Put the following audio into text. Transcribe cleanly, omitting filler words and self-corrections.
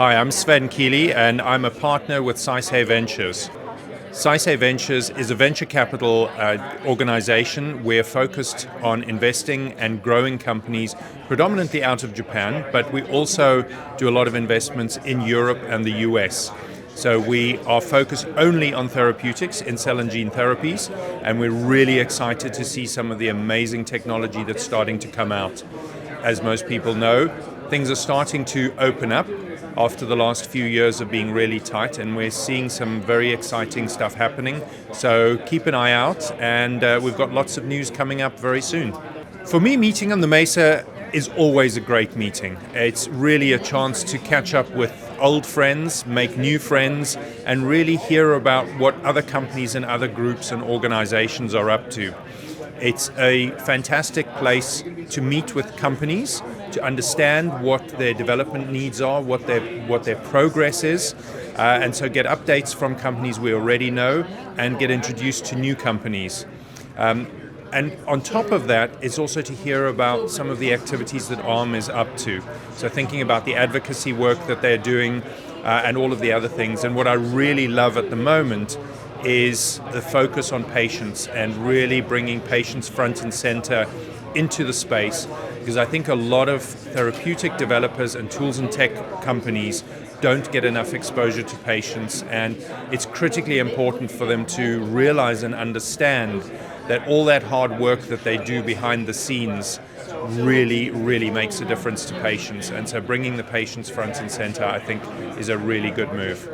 Hi, I'm Sven Kili and I'm a partner with Saisei Ventures. Saisei Ventures is a venture capital organization. We're focused on investing and growing companies predominantly out of Japan, but we also do a lot of investments in Europe and the US. So we are focused only on therapeutics in cell and gene therapies, and we're really excited to see some of the amazing technology that's starting to come out. As most people know, things are starting to open up after the last few years of being really tight, and we're seeing some very exciting stuff happening. So keep an eye out, and we've got lots of news coming up very soon. For me, meeting on the Mesa is always a great meeting. It's really a chance to catch up with old friends, make new friends, and really hear about what other companies and other groups and organizations are up to. It's a fantastic place to meet with companies, to understand what their development needs are, what their progress is, and so get updates from companies we already know and get introduced to new companies. And on top of that, it's also to hear about some of the activities that ARM is up to. So thinking about the advocacy work that they're doing and all of the other things. And what I really love at the moment is the focus on patients and really bringing patients front and center into the space, because I think a lot of therapeutic developers and tools and tech companies don't get enough exposure to patients, and it's critically important for them to realize and understand that all that hard work that they do behind the scenes really makes a difference to patients. And so bringing the patients front and center, I think, is a really good move.